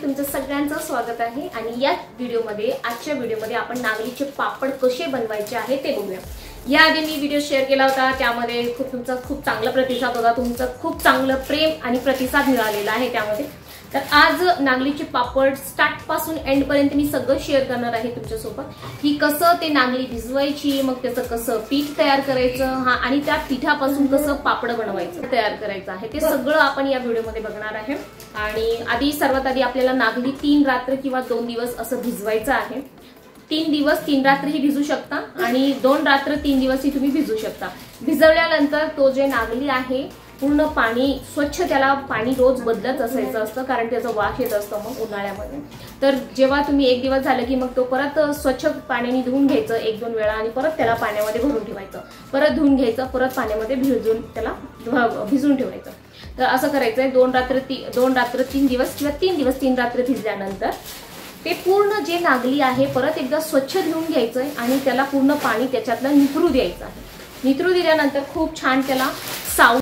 तुमचं सगळ्यांचं स्वागत आहे आणि या व्हिडिओमध्ये आजच्या व्हिडिओमध्ये आपण नागलीचे पापड कसे बनवायचे आहे ते बघूया। याआधी मी व्हिडिओ शेअर केला होता, त्यामध्ये तुमचा खूप चांगला प्रतिसाद होता, तुमचं खूप चांगलं प्रेम आणि प्रतिसाद मिळालेला आहे त्यामध्ये। तर आज नागलीचे पापड स्टार्ट पासून एंड पर्यंत मी सगळं शेअर करणार आहे तुमच्यासोबत, की कसं ते नागली भिजवायची, मग त्याचं कसं पीठ तयार करायचं आणि त्या पिठापासून कसं पापड बनवायचं तयार करायचं आहे ते सगळं आपण या व्हिडिओमध्ये बघणार आहे। आणि सर्वात आधी आपल्याला नागली 3 रात्र किंवा 2 दिवस असं भिजवायचं आहे। 3 दिवस 3 रात्र ही भिजू शकता आणि 2 रात्र 3 दिवस ही तुम्ही भिजू शकता। भिजवल्यानंतर तो जे नागली आहे पूर्ण पाणी स्वच्छ, त्याला पाणी रोज बदलत असायचं असतं, कारण त्याचा वास येत असतो मग उन्हाळ्यामध्ये। तर जेव्हा तुम्ही 1 दिवस झालं की मग तो परत स्वच्छ पाण्याने धुवून घ्यायचं 1-2 वेळा आणि परत त्याला पाण्यामध्ये भरून ठेवायचं, परत धुवून घ्यायचं, परत पाण्यामध्ये भिजून त्याला भिजून ठेवायचं। तर असं करायचंय 2 रात्र 3 दिवस किंवा 3 दिवस 3 रात्र भिजल्यानंतर ते पूर्ण जे नागली आहे परत एकदा स्वच्छ धुवून घ्यायचंय आणि त्याला पूर्ण पाणी त्याच्यातलं निथरू द्यायचं आहे। निथरू दिल्यानंतर खूप छान त्याला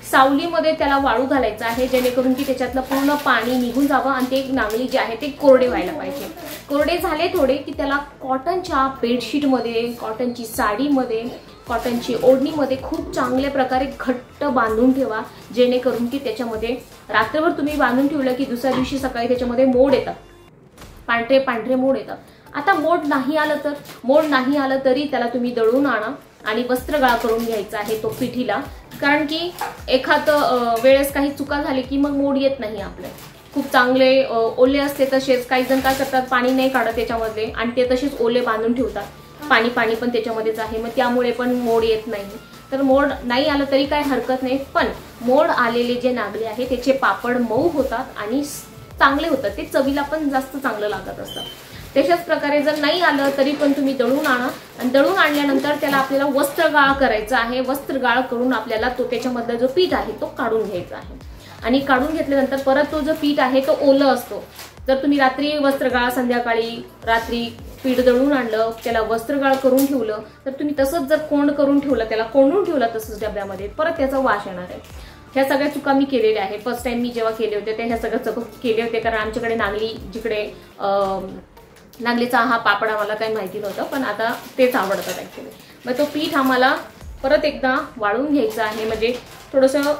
सावलीमध्ये त्याला वाळू घालायचं आहे, जेणेकरून की त्याच्यातलं पूर्ण पाणी निघून जावं आणि ते नागली जे आहे ते कोरडे व्हायला पाहिजे। कोरडे झाले थोडे की त्याला कॉटनच्या बेडशीटमध्ये, कॉटनची साडीमध्ये, कॉटनची ओढणीमध्ये खूप चांगल्या प्रकारे घट्ट बांधून ठेवा, जेणेकरून की त्याच्यामध्ये रात्रभर तुम्ही बांधून ठेवलं की दुसऱ्या दिवशी सकाळी त्याच्यामध्ये मोड येतात, पांढरे पांढरे मोड येतात। आता मोड नाही आलं तरी त्याला तुम्ही दळून आणा आणि वस्त्रगाळ करून घ्यायचा आहे तो पिठीला, कारण की एखाद वेळेस काही चुका झाली की मग मोड येत नाही आपले। खूप चांगले ओले असते तसेच काही जण काय करतात, पाणी नाही काढत त्याच्यामध्ये आणि ते तसेच ओले बांधून ठेवतात, पाणी पण त्याच्यामध्येच आहे, मग त्यामुळे पण मोड येत नाही। तर मोड नाही आलं तरी काही हरकत नाही, पण मोड आलेले जे नागले आहे त्याचे पापड मऊ होतात आणि चांगले होतात, ते चवीला पण जास्त चांगलं लागत असतं। तशाच प्रकारे जर नाही आलं तरी पण तुम्ही दळून आणा आणि दळून आणल्यानंतर त्याला आपल्याला वस्त्रगाळ करायचं आहे। वस्त्रगाळ करून आपल्याला तो त्याच्यामधला जो पीठ आहे तो काढून घ्यायचा आहे आणि काढून घेतल्यानंतर परत तो जो पीठ आहे तो ओलं असतो। जर तुम्ही रात्री वस्त्रगाळ, संध्याकाळी रात्री पीठ दळून आणलं, त्याला वस्त्रगाळ करून ठेवलं, तर तुम्ही तसंच जर कोंड करून ठेवलं, त्याला कोंडून ठेवलं तसंच डब्यामध्ये, परत त्याचा वास येणार आहे। ह्या सगळ्या चुका मी केलेल्या आहे। फर्स्ट टाइम मी जेव्हा केले होते ते ह्या सगळ्या चुका केले होते, कारण आमच्याकडे नागलीचा हा पापड आम्हाला काही माहिती नव्हतं, पण आता तेच आवडतात ऍक्च्युली। मग तो पीठ आम्हाला परत एकदा वाळून घ्यायचा आहे, म्हणजे थोडंसं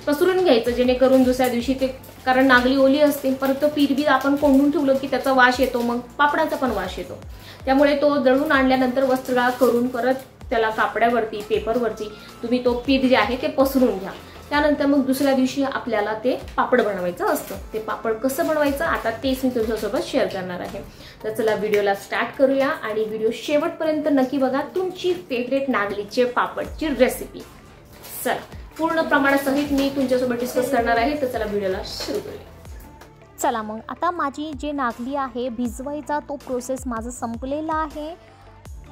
पसरून घ्यायचं, जेणेकरून दुसऱ्या दिवशी ते, कारण नागली ओली असते, परत तो पीठ बी आपण कोंडून ठेवलं की त्याचा वास येतो, मग पापडाचा पण वास येतो। त्यामुळे तो दळून आणल्यानंतर वस्त्रगाळ करून परत त्याला कापड्यावरती, पेपरवरती तुम्ही तो पीठ जे आहे ते पसरून घ्या। त्यानंतर मग दुसऱ्या दिवशी आपल्याला ते पापड बनवायचं असतं। ते पापड कसं बनवायचं आता तेच मी तुमच्यासोबत शेअर करणार आहे। तर चला व्हिडिओला स्टार्ट करूया आणि व्हिडिओ शेवटपर्यंत नक्की बघा, तुमची फेवरेट नागलीचे पापडची रेसिपी। चला पूर्ण प्रमाणासहित मी तुमच्यासोबत डिस्कस करणार आहे, तर चला व्हिडिओला सुरू करूया। चला मग आता माझी जे नागली आहे भिजवायचा तो प्रोसेस माझं संपलेला आहे।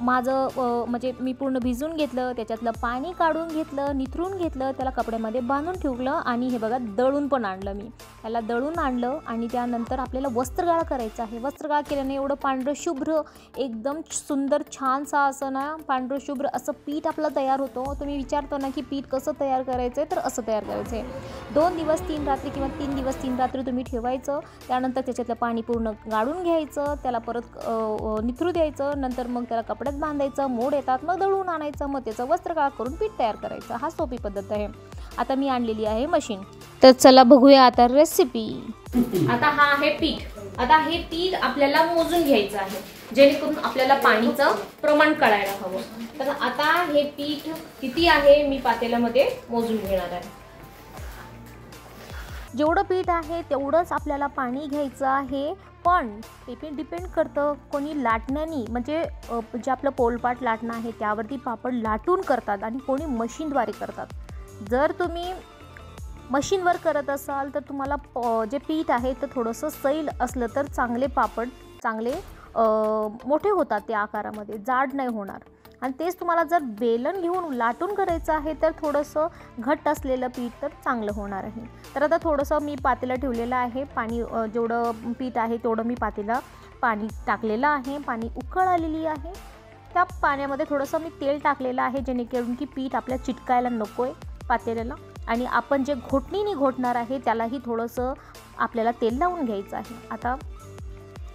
माझं म्हणजे मी पूर्ण भिजून घेतलं, त्याच्यातलं पाणी काढून घेतलं, निथरून घेतलं, त्याला कपड्यामध्ये बांधून ठेवलं आणि हे बघा दळून पण आणलं मी। त्याला दळून आणलं आणि त्यानंतर आपल्याला वस्त्रगाळ करायचं आहे। वस्त्रगाळ केल्याने एवढं पांढरं शुभ्र, एकदम सुंदर छानसा असं ना पांढरं शुभ्र असं पीठ आपलं तयार होतं। तुम्ही विचारतो ना की पीठ कसं तयार करायचं आहे, तर असं तयार करायचं आहे। 2 दिवस 3 रात्री किंवा 3 दिवस 3 रात्री तुम्ही ठेवायचं, त्यानंतर त्याच्यातलं पाणी पूर्ण गाळून घ्यायचं, त्याला परत निथरू द्यायचं, नंतर मग त्याला कपड्यात बांधायचं, मोड येतात, मग दळून आणायचं, मग त्याचं वस्त्रगाळ करून पीठ तयार करायचं। हा सोपी पद्धत आहे। आता मी आणलेली आहे मशीन, तर चला बघूया आता रेसिपी। आता हा आहे पीठ। आता हे पीठ आपल्याला मोजून घ्यायचं आहे, जेणेकरून आपल्याला पाणीचं प्रमाण कळायला हवं। तर आता हे पीठ किती आहे मी पातेल्यामध्ये मोजून घेणार आहे। जेवढं पीठ आहे तेवढंच आपल्याला पाणी घ्यायचं आहे, पण ते डिपेंड करतं, कोणी लाटण्यानी म्हणजे जे आपलं पोलपाट लाटणं आहे त्यावरती पापड लाटून करतात आणि कोणी मशीनद्वारे करतात। जर तुम्ही मशीनवर करत असाल तर तुम्हाला जे पीठ आहे तर थोडंसं सैल असलं तर चांगले पापड चांगले मोठे होतात, त्या आकारामध्ये जाड नाही होणार। आणि तेच तुम्हाला जर बेलन घेऊन लाटून करायचं आहे तर थोडंसं घट्ट असलेलं पीठ तर चांगलं होणार आहे। तर आता थोडंसं मी पातेलं ठेवलेलं आहे, पाणी जेवढं पीठ आहे तेवढं मी पातेला पाणी टाकलेलं आहे। पाणी उकळ आलेली आहे, त्या पाण्यामध्ये थोडंसं मी तेल टाकलेलं आहे, जेणेकरून की पीठ आपल्या चिटकायला नको आहे पातेल्याला। आणि आपण जे घोटणीने घोटणार आहे त्यालाही थोडंसं आपल्याला तेल लावून घ्यायचं आहे। आता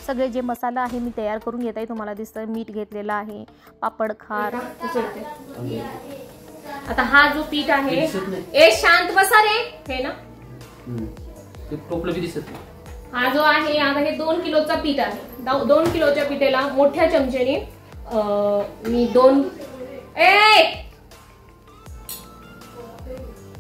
सगळे जे मसाला आहे मी तयार करून घेत आहे. तुम्हाला दिसतं मीठ घेतलेलं आहे, पापड खार. आता हा जो पीठ आहे, ए शांत बसा रे, हे ना हा जो आहे, आता हे 2 किलोचा पीठ आहे. 2 किलोच्या पिठेला मोठ्या चमचेने मी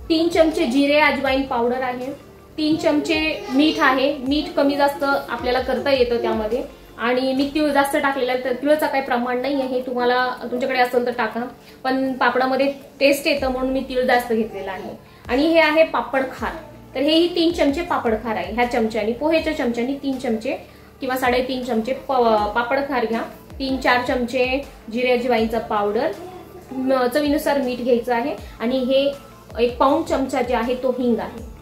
3 चमचे जिरे अजवाईन पावडर आहे, 3 चमचे मीठ आहे. मीठ कमी जास्त आपल्याला करता येतं त्यामध्ये. आणि मी तीळ जास्त टाकलेला आहे, तर तिळचं काही प्रमाण नाही आहे, तुम्हाला तुमच्याकडे असेल तर टाका, पण पापडामध्ये टेस्ट येतं म्हणून मी तीळ जास्त घेतलेला आहे. आणि हे आहे पापड खार, तर हेही 3 चमचे पापड खार आहे. ह्या चमच्यानी, पोहेच्या चमच्यानी 3 चमचे किंवा 3.5 चमचे पापड खार घ्या. 3-4 चमचे जिरे अजवाईनचा पावडर, चवीनुसार मीठ घ्यायचं आहे. आणि हे 1 पाऊण चमचा जे आहे तो हिंग आहे.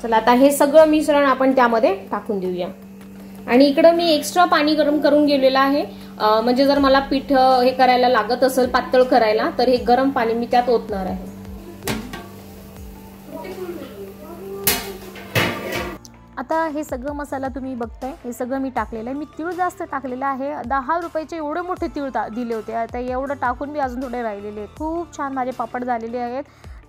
चला आता हे सगळं मिश्रण आपण त्यामध्ये टाकून देऊया. आणि इकडं मी एक्स्ट्रा पाणी गरम करून गेलेलं आहे, म्हणजे जर मला पीठ हे करायला लागत असेल पातळ करायला, तर हे गरम पाणी मी त्यात ओतणार आहे. आता हे सगळं मसाला तुम्ही बघताय, हे सगळं मी टाकलेलं आहे. मी तीळ जास्त टाकलेलं आहे. 10 रुपयाचे एवढे मोठे तीळ दिले होते. आता एवढं टाकून मी अजून थोडे राहिलेले आहेत. खूप छान माझे पापड झालेले आहेत.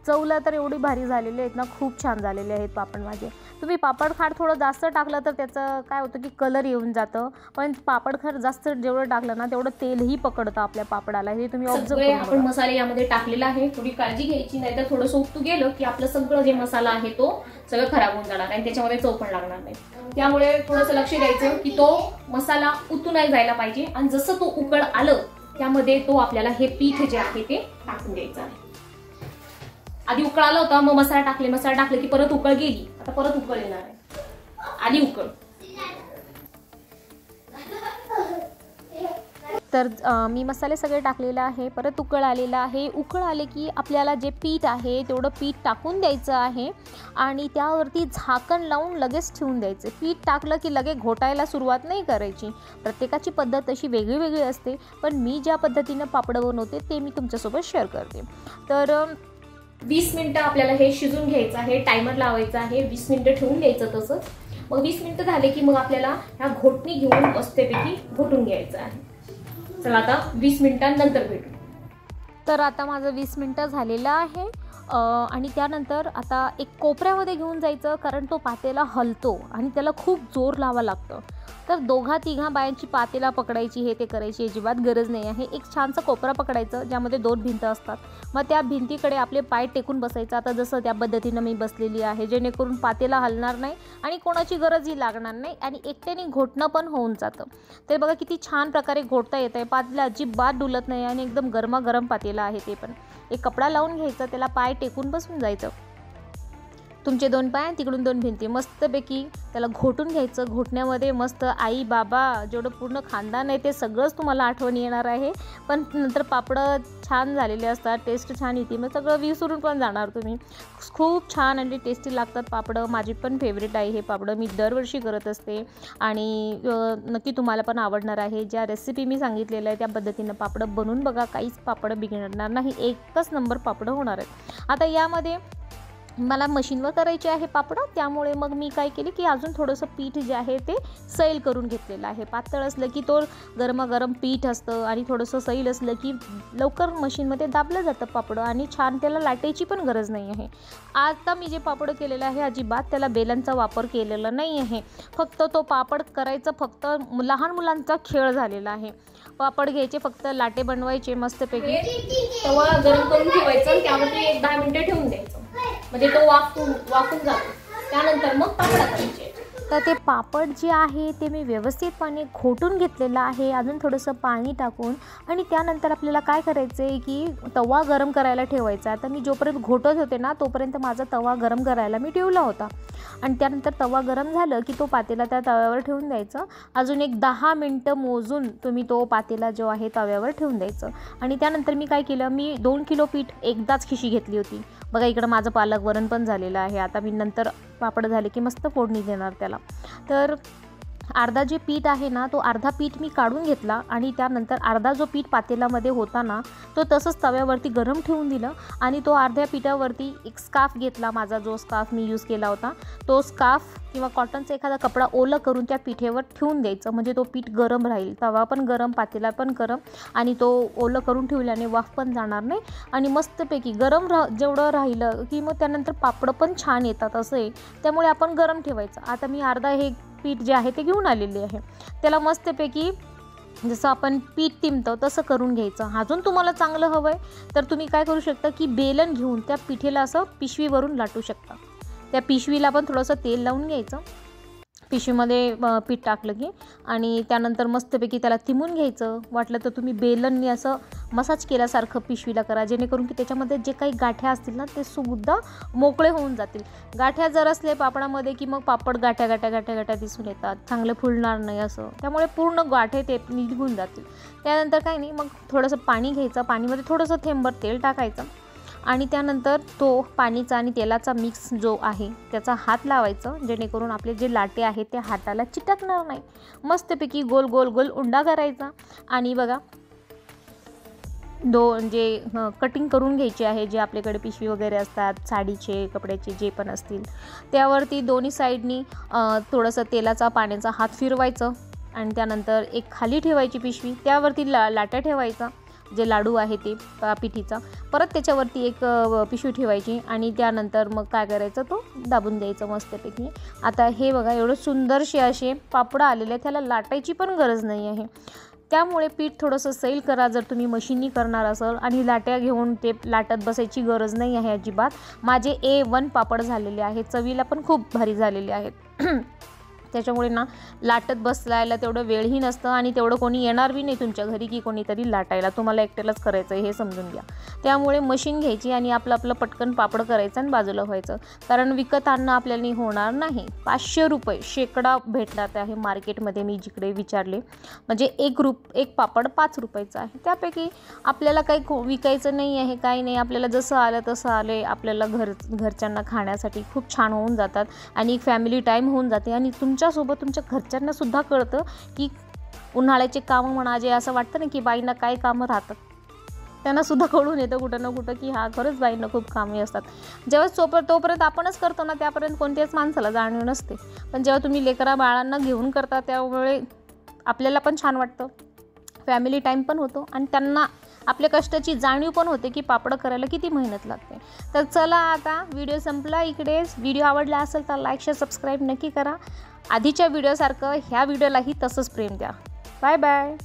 चवला तर एवढी भारी झालेले आहेत ना, खूप छान झालेले आहेत पापड माझे. तुम्ही पापड खार थोडं जास्त टाकलं तर त्याचं काय होतं की कलर येऊन जातं, पण पापड खार जास्त जेवढं टाकलं ना तेवढं तेलही पकडतं आपल्या पापडाला. हे तुम्ही ऑब्झर्व करा. आपण मसाले यामध्ये टाकलेला आहे, थोडी काळजी घ्यायची, नाही तर थोडंसं उकटू गेलं की आपलं सगळं जे मसाला आहे तो सगळं खराब होऊन जाणार आणि त्याच्यामध्ये चव पण लागणार नाही. त्यामुळे थोडंसं लक्ष द्यायचं की तो मसाला उतू नाही जायला पाहिजे. आणि जसं तो उकळ आलं त्यामध्ये तो आपल्याला हे पीठ जे आहे ते टाकून द्यायचं आहे. आधी उकळ आला होता, मग मसाला टाकले की परत उकळ गेली, आता परत उकळ येणार आहे. आधी उकळ. तर मी मसाले सगळे टाकलेले आहे, परत उकळ आलेला आहे. उकळ आले की आपल्याला जे पीठ आहे तेवढं पीठ टाकून द्यायचं आहे आणि त्यावरती झाकण लावून लगेच ठेवून द्यायचं. पीठ टाकलं की लगेच घोटायला सुरुवात नाही करायची. प्रत्येकाची पद्धत अशी वेगळी वेगळी असते, पण मी ज्या पद्धतीनं पापड बनवते ते मी तुमच्यासोबत शेअर करते. तर 20 मिनिटं आपल्याला हे शिजून घ्यायचं आहे. टायमर लावायचा आहे, 20 मिनिटं ठेवून द्यायचं तसंच. मग 20 मिनिटं झाले की मग आपल्याला ह्या घोटणी घेऊन मस्तपैकी घोटून घ्यायचं आहे. चला आता 20 मिनिटांनंतर भेटू. तर आता माझं 20 मिनिटं झालेलं आहे आणि त्यानंतर आता एक कोपऱ्यामध्ये घेऊन जायचं, कारण तो पातेला हलतो आणि त्याला खूप जोर लावा लागतं. तर 2-3 बायांची पातेला पकडायची हे ते करायची अजिबात गरज नाही आहे. एक छानसा कोपरा पकडायचं ज्यामध्ये 2 भिंत असतात, मग त्या भिंतीकडे आपले पाय टेकून बसायचं. आता जसं त्या पद्धतीनं मी बसलेली आहे, जेणेकरून पातेला हलणार नाही आणि कोणाची गरजही लागणार नाही आणि एकट्याने घोटणं पण होऊन जातं. तर बघा किती छान प्रकारे घोटता येत आहे. पातेला अजिबात डुलत नाही आणि एकदम गरमागरम पातेला आहे ते पण. एक कपडा लावून घ्यायचा, त्याला पाय टेकून बसून जायचं. तुमचे 2 पाय तिकडून 2 भिंती, मस्तपैकी त्याला घोटून घ्यायचं. घोटण्यामध्ये मस्त आई बाबा जेवढं पूर्ण खानदान आहे ते सगळंच तुम्हाला आठवण येणार आहे. पण नंतर पापडं छान झालेले असतात, टेस्ट छान येते, मग सगळं विसरून पण जाणार तुम्ही. खूप छान आणि टेस्टी लागतात पापडं. माझी पण फेवरेट आहे हे पापडं, मी दरवर्षी करत असते आणि नक्की तुम्हाला पण आवडणार आहे. ज्या रेसिपी मी सांगितलेलं आहे त्या पद्धतीनं पापडं बनवून बघा, काहीच पापडं बिघडणार नाही, एकच नंबर पापडं होणार आहेत. आता यामध्ये मला मशीनवर करायचे आहे पापडं, त्यामुळे मग मी काय केले की अजून थोडंसं पीठ जे आहे ते सैल करून घेतलेलं आहे. पातळ असलं की तो गरमागरम पीठ असतं आणि थोडंसं सैल असलं की लवकर मशीनमध्ये दाबलं जातं पापडं आणि छान त्याला लाटायची पण गरज नाही आहे. आता मी जे पापड केलेलं आहे अजिबात त्याला बेलांचा वापर केलेला नाही आहे. फक्त तो पापड करायचा फक्त लहान मुलांचा खेळ झालेला आहे. पापड घ्यायचे, फक्त लाटे बनवायचे मस्तपैकी. तवा गरम करून ठेवायचं, त्यावरती 1-10 मिनिटं ठेवून द्यायचं, म्हणजे तो वाफून जातो. त्यानंतर मग पापड करायचे. तर ते पापड जे आहे ते मी व्यवस्थितपणे घोटून घेतलेलं आहे, अजून थोडंसं पाणी टाकून. आणि त्यानंतर आपल्याला काय करायचं आहे की तवा गरम करायला ठेवायचा. आता मी जोपर्यंत घोटत होते ना तोपर्यंत माझा तवा गरम करायला मी ठेवला होता आणि त्यानंतर तवा गरम झालं की तो पातेला त्या तव्यावर ठेवून द्यायचं. अजून एक 10 मिनटं मोजून तुम्ही तो पातेला जो आहे तव्यावर ठेवून द्यायचं. आणि त्यानंतर मी काय केलं, मी 2 किलो पीठ एकदाच खिशी घेतली होती. बघा इकडं माझं पालक वरण पण झालेलं आहे. आता मी नंतर पापड झाले की मस्त फोडणी देणार त्याला. तर अर्धा जे पीठ आहे ना, तो अर्धा पीठ मी काढून घेतला आणि त्यानंतर अर्धा जो पीठ पातेल्यामध्ये होता ना, तो तसंच तव्यावरती गरम ठेवून दिलं आणि तो अर्ध्या पिठावरती एक स्कार्फ घेतला. माझा जो स्कार्फ मी यूज केला होता, तो स्कार्फ किंवा कॉटनचा एखादा कपडा ओलं करून त्या पिठेवर ठेवून द्यायचं, म्हणजे तो पीठ गरम राहील. तवा पण गरम, पातेला पण गरम आणि तो ओलं करून ठेवल्याने वाफ पण जाणार नाही आणि मस्तपैकी गरम जेवढं राहिलं की मग त्यानंतर पापडं पण छान येतात असं आहे. त्यामुळे आपण गरम ठेवायचं. आता मी अर्धा हे पीठ जे आहे ते घेऊन आलेले आहे. त्याला मस्तपैकी जसं आपण पीठ तिंबतो तसं करून घ्यायचं. अजून तुम्हाला चांगलं हवं आहे तर तुम्ही काय करू शकता की बेलन घेऊन त्या पिठेला असं पिशवीवरून लाटू शकता. त्या पिशवीला पण थोडंसं तेल लावून घ्यायचं, पिशवीमध्ये पीठ टाकलं की, आणि त्यानंतर मस्तपैकी त्याला तिंबून घ्यायचं. वाटलं तर तुम्ही बेलनने असं मसाज केल्यासारखं पिशवीला करा, जेणेकरून की त्याच्यामध्ये जे काही गाठ्या असतील ना ते सुद्धा मोकळे होऊन जातील. गाठ्या जर असले पापडामध्ये की मग पापड गाठ्या दिसून येतात, चांगले फुलणार नाही असं. त्यामुळे पूर्ण गाठे ते निघून जातील. त्यानंतर काही नाही, मग थोडंसं पाणी घ्यायचं, पाणीमध्ये थोडंसं थेंबभर तेल टाकायचं आणि त्यानंतर तो पाणीचा आणि तेलाचा मिक्स जो आहे त्याचा हात लावायचं, जेणेकरून आपले जे लाटे आहेत ते हाताला चिटकणार नाही. मस्तपैकी गोल गोल गोल उंडा करायचा आणि बघा जे कटिंग करून घ्यायची आहे, जे आपल्याकडे पिशवी वगैरे असतात साडीचे, कपड्याचे जे पण असतील, त्यावरती दोन्ही साईडनी थोडंसं तेलाचा पाण्याचा हात फिरवायचं आणि त्यानंतर एक खाली ठेवायची पिशवी, त्यावरती लाट्या ठेवायचा जे लाडू आहे ते पिठीचा, परत त्याच्यावरती एक पिशवी ठेवायची आणि त्यानंतर मग काय करायचं, तो दाबून द्यायचं मस्तपैकी. आता हे बघा एवढं सुंदरसे असे पापडं आलेले आहेत, त्याला लाटायची पण गरज नाही आहे. त्यामुळे पीठ थोडंसं सैल करा जर तुम्ही मशीननी करणार असाल, आणि लाट्या घेऊन ते लाटत बसायची गरज नाही आहे अजिबात. माझे A1 पापड झालेले आहेत, चवीला पण खूप भारी झालेले आहेत. त्याच्यामुळे ना लाटत बसायला तेवढं वेळही नसतं आणि तेवढं कोणी येणार बी नाही तुमच्या घरी की कोणीतरी लाटायला, तुम्हाला एकट्यालाच करायचं आहे हे समजून घ्या. त्यामुळे मशीन घ्यायची आणि आपलं पटकन पापड करायचं आणि बाजूला व्हायचं, कारण विकत आणणं आपल्याला होणार नाही. 500 रुपये शेकडा भेटणार आहे मार्केटमध्ये, मी जिकडे विचारले, म्हणजे एक पापड 5 रुपयाचं आहे. त्यापैकी आपल्याला काही विकायचं नाही आहे, काही नाही, आपल्याला जसं आलं तसं आलं, आपल्याला घरच्यांना खाण्यासाठी खूप छान होऊन जातात आणि फॅमिली टाईम होऊन जाते आणि तुमच्यासोबत तुमच्या घरच्यांना सुद्धा कळतं की उन्हाळ्याचे कामं म्हणा, जे असं वाटतं ना की बाईंना काय कामं राहतात, त्यांना सुद्धा कळून येतं कुठं ना कुठं की हा खरंच बाईंना खूप कामे असतात. जेव्हा तोपर्यंत आपणच करतो ना, त्यापर्यंत कोणत्याच माणसाला जाणीव नसते, पण जेव्हा तुम्ही लेकरा बाळांना घेऊन करता त्यामुळे आपल्याला पण छान वाटतं, फॅमिली टाईम पण होतो आणि त्यांना आपल्या कष्टाची जाणीव पण होते की पापड करायला किती मेहनत लागते. तर चला आता व्हिडिओ संपला इकडेच. व्हिडिओ आवडला असेल तर लाईक शेअर सबस्क्राईब नक्की करा. आधीच्या व्हिडिओसारखं ह्या व्हिडिओलाही तसंच प्रेम द्या. Bye bye.